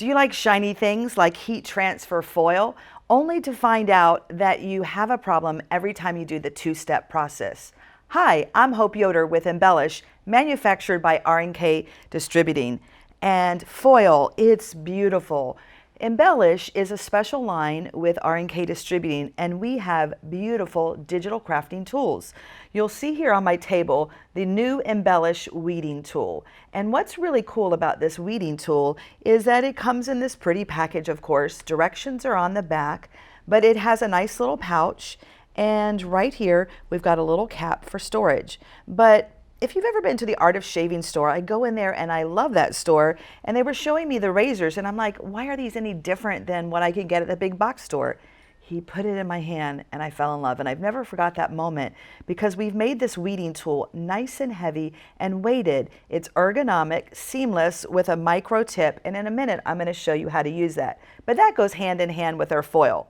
Do you like shiny things like heat transfer foil, only to find out that you have a problem every time you do the two-step process? Hi, I'm Hope Yoder with Embellish, manufactured by R&K Distributing. And foil, it's beautiful. Embellish is a special line with R&K Distributing, and we have beautiful digital crafting tools. You'll see here on my table the new Embellish weeding tool. And what's really cool about this weeding tool is that it comes in this pretty package, of course. Directions are on the back, but it has a nice little pouch. And right here, we've got a little cap for storage. But if you've ever been to the Art of Shaving store, I go in there and I love that store, and they were showing me the razors and I'm like, why are these any different than what I can get at the big box store? He put it in my hand and I fell in love, and I've never forgot that moment because we've made this weeding tool nice and heavy and weighted. It's ergonomic, seamless with a micro tip, and in a minute I'm going to show you how to use that. But that goes hand in hand with our foil.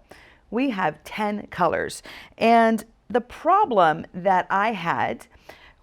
We have 10 colors, and the problem that I had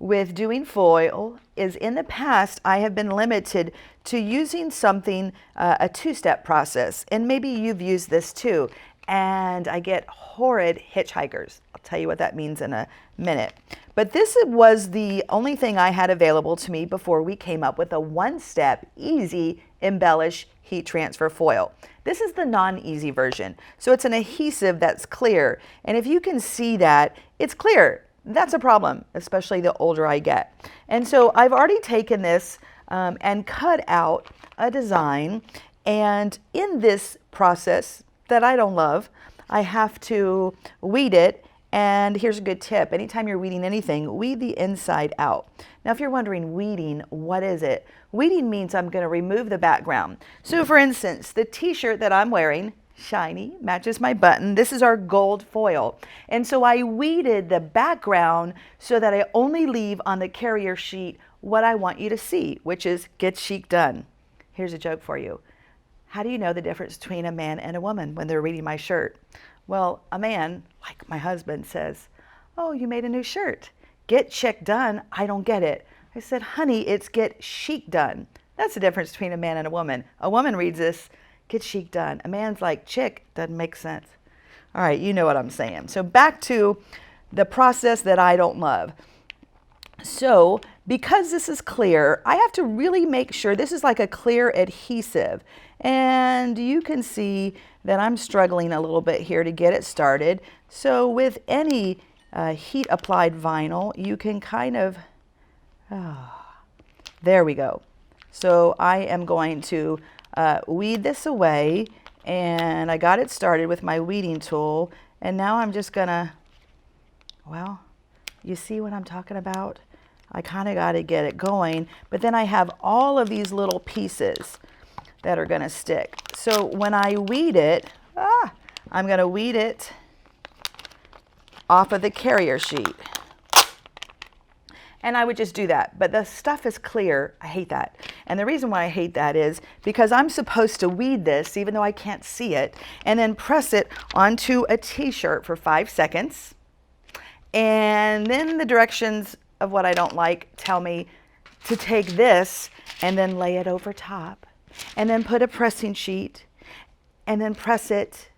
with doing foil is in the past I have been limited to using something, a two-step process, and maybe you've used this too, and I get horrid hitchhikers. I'll tell you what that means in a minute. But this was the only thing I had available to me before we came up with a one-step easy Embellish heat transfer foil. This is the non-easy version. So it's an adhesive that's clear, and if you can see that, it's clear. That's a problem, especially the older I get. And so I've already taken this and cut out a design, and in this process that I don't love, I have to weed it. And here's a good tip: anytime you're weeding anything, weed the inside out. Now if you're wondering, weeding, what is it? Weeding means I'm going to remove the background. So for instance, the t-shirt that I'm wearing, shiny, matches my button. This is our gold foil. And so I weeded the background so that I only leave on the carrier sheet what I want you to see, which is get chic done. Here's a joke for you. How do you know the difference between a man and a woman when they're reading my shirt? Well, a man, like my husband, says, "Oh, you made a new shirt. Get chic done." I don't get it. I said, "Honey, it's get chic done." That's the difference between a man and a woman. A woman reads this, get chic done. A man's like, chick, doesn't make sense. All right, you know what I'm saying. So back to the process that I don't love. So because this is clear, I have to really make sure this is like a clear adhesive. And you can see that I'm struggling a little bit here to get it started. So with any heat applied vinyl, you can kind of, there we go. So I am going to weed this away, and I got it started with my weeding tool, and now I'm just gonna, well, you see what I'm talking about? I kind of got to get it going, but then I have all of these little pieces that are gonna stick. So when I weed it, I'm gonna weed it off of the carrier sheet. And I would just do that, but the stuff is clear. I hate that. And the reason why I hate that is because I'm supposed to weed this, even though I can't see it, and then press it onto a t-shirt for 5 seconds. And then the directions of what I don't like tell me to take this and then lay it over top, and then put a pressing sheet, and then press it,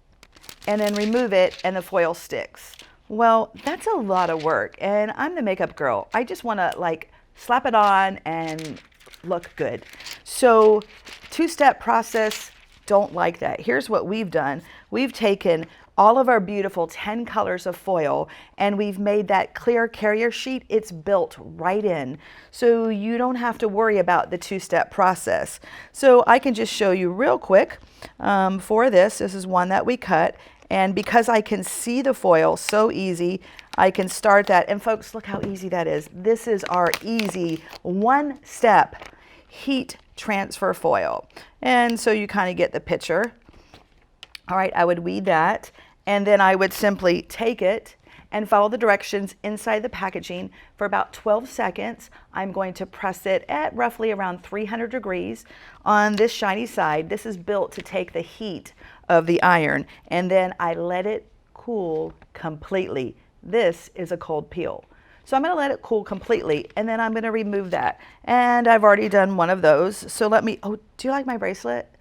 and then remove it, and the foil sticks. Well, that's a lot of work, and I'm the makeup girl. I just want to like slap it on and look good. So two-step process, don't like that. Here's what we've done. We've taken all of our beautiful 10 colors of foil, and we've made that clear carrier sheet. It's built right in, so you don't have to worry about the two-step process. So I can just show you real quick for this. This is one that we cut. And because I can see the foil so easy, I can start that. And folks, look how easy that is. This is our easy one-step heat transfer foil. And so you kind of get the picture. All right, I would weed that. And then I would simply take it and follow the directions inside the packaging for about 12 seconds. I'm going to press it at roughly around 300 degrees on this shiny side. This is built to take the heat of the iron, and then I let it cool completely. This is a cold peel. So I'm going to let it cool completely, and then I'm going to remove that. And I've already done one of those. So let me, oh, do you like my bracelet?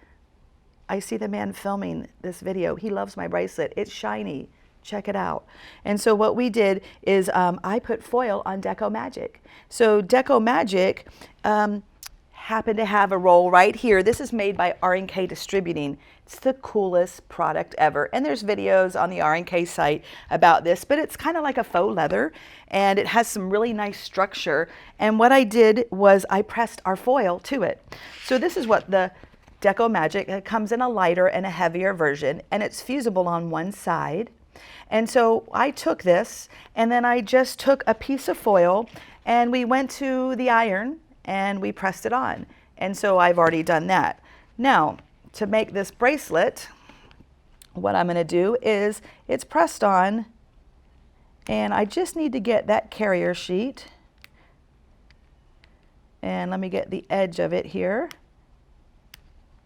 I see the man filming this video. He loves my bracelet. It's shiny. Check it out. And so what we did is I put foil on Deco Magic. So Deco Magic happened to have a roll right here. This is made by R&K Distributing. It's the coolest product ever. And there's videos on the R&K site about this, but it's kind of like a faux leather and it has some really nice structure. And what I did was I pressed our foil to it. So this is what the Deco Magic, it comes in a lighter and a heavier version, and it's fusible on one side. And so I took this and then I just took a piece of foil and we went to the iron and we pressed it on. And so I've already done that. Now, to make this bracelet, what I'm going to do is it's pressed on and I just need to get that carrier sheet. And let me get the edge of it here.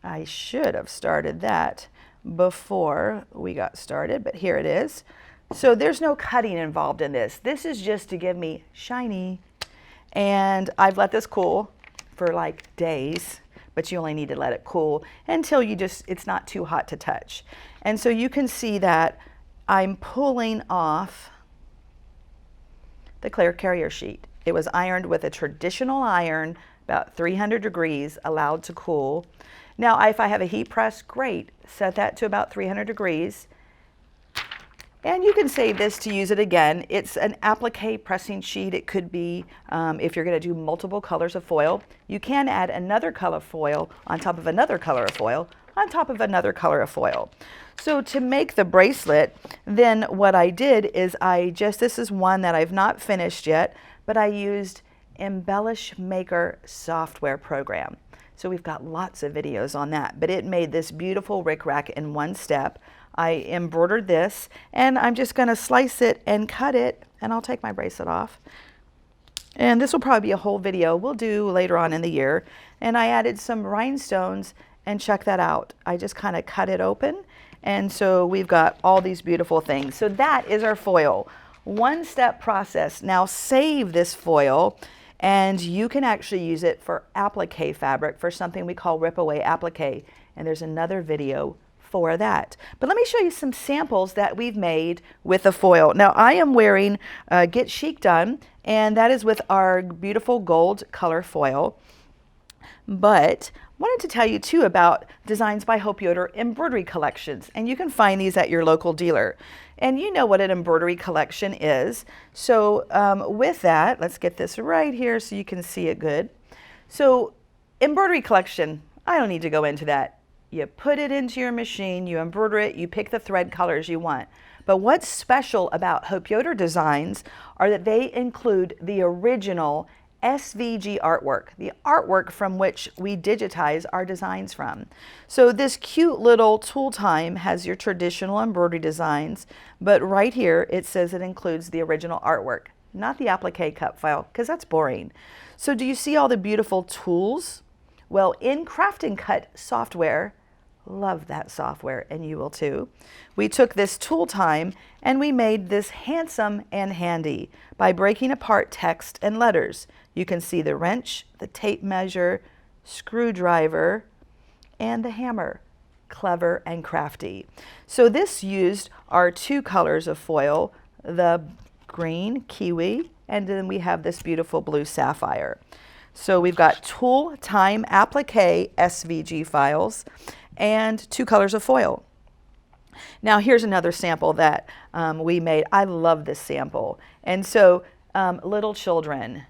I should have started that before we got started, but here it is. So there's no cutting involved in this. This is just to give me shiny. And I've let this cool for like days, but you only need to let it cool until it's not too hot to touch. And so you can see that I'm pulling off the clear carrier sheet. It was ironed with a traditional iron, about 300 degrees, allowed to cool. Now, if I have a heat press, great. Set that to about 300 degrees. And you can save this to use it again. It's an applique pressing sheet. It could be, if you're going to do multiple colors of foil, you can add another color of foil on top of another color of foil on top of another color of foil. So to make the bracelet, then what I did is this is one that I've not finished yet, but I used Embellish Maker software program. So we've got lots of videos on that, but it made this beautiful rickrack in one step. I embroidered this and I'm just going to slice it and cut it, and I'll take my bracelet off. And this will probably be a whole video we'll do later on in the year. And I added some rhinestones, and check that out. I just kind of cut it open, and so we've got all these beautiful things. So that is our foil. One step process. Now save this foil and you can actually use it for applique fabric, for something we call rip away applique. And there's another video for that. But let me show you some samples that we've made with the foil. Now I am wearing Get Chic Done, and that is with our beautiful gold color foil. But wanted to tell you too about Designs by Hope Yoder embroidery collections, and you can find these at your local dealer. And you know what an embroidery collection is. So with that, let's get this right here so you can see it good. So embroidery collection, I don't need to go into that. You put it into your machine, you embroider it, you pick the thread colors you want. But what's special about Hope Yoder designs are that they include the original SVG artwork, the artwork from which we digitize our designs from. So this cute little tool time has your traditional embroidery designs, but right here it says it includes the original artwork, not the applique cut file, because that's boring. So do you see all the beautiful tools? Well, in Craft and Cut software, love that software, and you will too. We took this tool time and we made this handsome and handy by breaking apart text and letters. You can see the wrench, the tape measure, screwdriver, and the hammer. Clever and crafty. So this used our two colors of foil, the green kiwi, and then we have this beautiful blue sapphire. So we've got tool time applique SVG files and two colors of foil. Now here's another sample that we made. I love this sample. And so little children,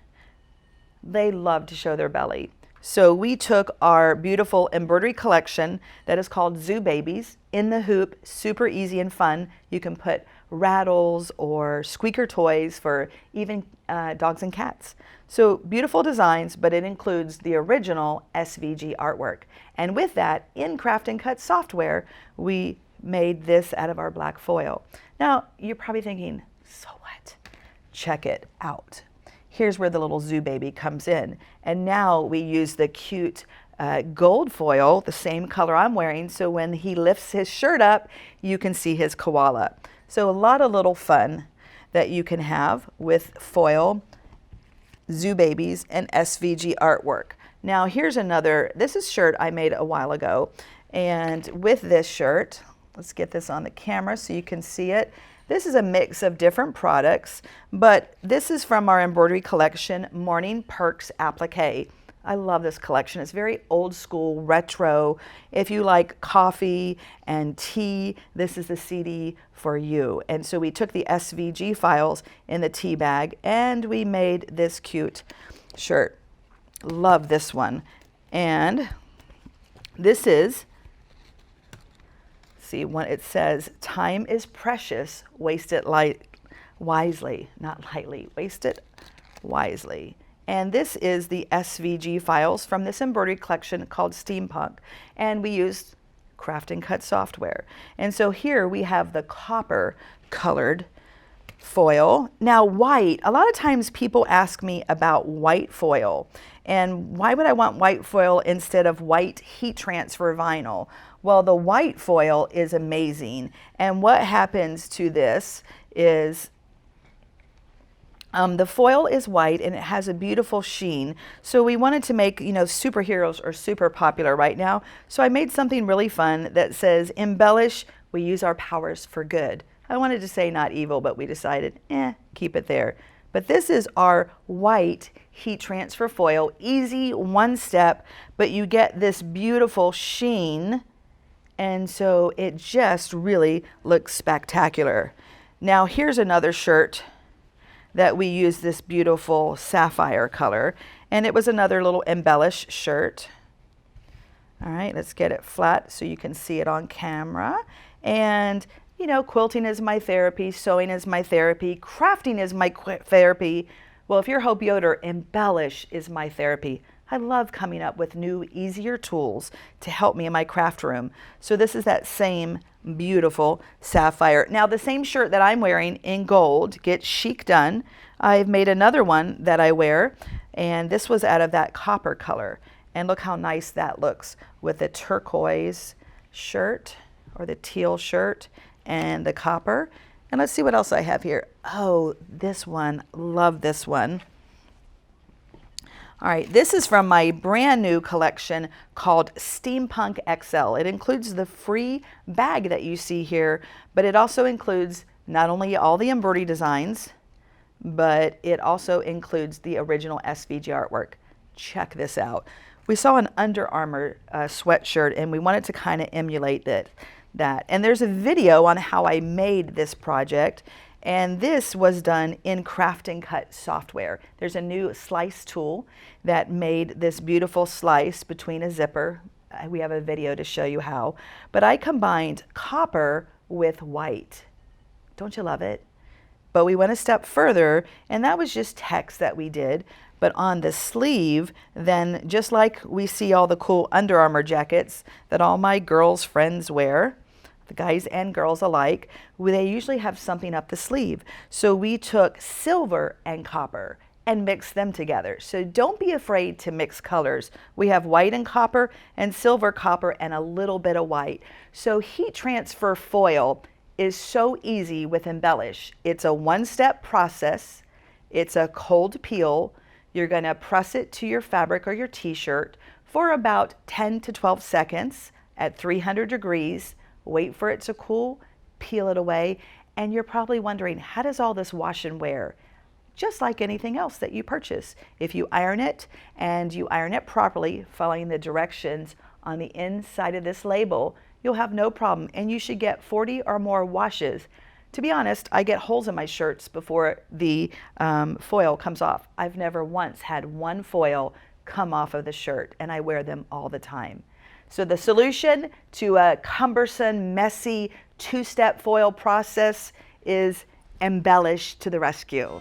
they love to show their belly. So we took our beautiful embroidery collection that is called Zoo Babies in the hoop, super easy and fun. You can put rattles or squeaker toys for even dogs and cats. So beautiful designs, but it includes the original SVG artwork. And with that, in Craft and Cut software, we made this out of our black foil. Now, you're probably thinking, so what? Check it out. Here's where the little zoo baby comes in. And now we use the cute gold foil, the same color I'm wearing, so when he lifts his shirt up, you can see his koala. So a lot of little fun that you can have with foil, zoo babies, and SVG artwork. Now here's another, this is a shirt I made a while ago, And with this shirt, let's get this on the camera so you can see it. This is a mix of different products, but this is from our Embroidery Collection Morning Perks Applique. I love this collection. It's very old school, retro. If you like coffee and tea, this is the CD for you. And so we took the SVG files in the tea bag and we made this cute shirt. Love this one. And this is, see what it says, time is precious, waste it wisely, not lightly, waste it wisely. And this is the SVG files from this embroidery collection called Steampunk. And we used craft and cut software. And so here we have the copper colored foil. Now white, a lot of times people ask me about white foil. And why would I want white foil instead of white heat transfer vinyl? Well, the white foil is amazing. And what happens to this is the foil is white and it has a beautiful sheen. So we wanted to make, superheroes are super popular right now. So I made something really fun that says, embellish, we use our powers for good. I wanted to say not evil, but we decided, keep it there. But this is our white heat transfer foil, easy one step, but you get this beautiful sheen. And so it just really looks spectacular. Now here's another shirt that we use this beautiful sapphire color. And it was another little embellish shirt. All right, let's get it flat so you can see it on camera. And quilting is my therapy, sewing is my therapy, crafting is my therapy. Well, if you're Hope Yoder, embellish is my therapy. I love coming up with new, easier tools to help me in my craft room. So this is that same beautiful sapphire. Now the same shirt that I'm wearing in gold, Get Chic Done, I've made another one that I wear, and this was out of that copper color. And look how nice that looks with the turquoise shirt or the teal shirt and the copper. And let's see what else I have here. Oh, this one, love this one. All right, this is from my brand new collection called Steampunk XL. It includes the free bag that you see here, but it also includes not only all the embroidery designs, but it also includes the original SVG artwork. Check this out. We saw an Under Armour sweatshirt and we wanted to kind of emulate that. And there's a video on how I made this project. And this was done in craft and cut software. There's a new slice tool that made this beautiful slice between a zipper. We have a video to show you how. But I combined copper with white. Don't you love it? But we went a step further, and that was just text that we did. But on the sleeve, then just like we see all the cool Under Armour jackets that all my girls' friends wear, the guys and girls alike, they usually have something up the sleeve. So we took silver and copper and mixed them together. So don't be afraid to mix colors. We have white and copper and silver copper and a little bit of white. So heat transfer foil is so easy with Embellish. It's a one-step process. It's a cold peel. You're gonna press it to your fabric or your t-shirt for about 10 to 12 seconds at 300 degrees. Wait for it to cool, peel it away, and you're probably wondering, how does all this wash and wear? Just like anything else that you purchase. If you iron it and you iron it properly, following the directions on the inside of this label, you'll have no problem, and you should get 40 or more washes. To be honest, I get holes in my shirts before the foil comes off. I've never once had one foil come off of the shirt, and I wear them all the time. So the solution to a cumbersome, messy, two-step foil process is Embellish to the rescue.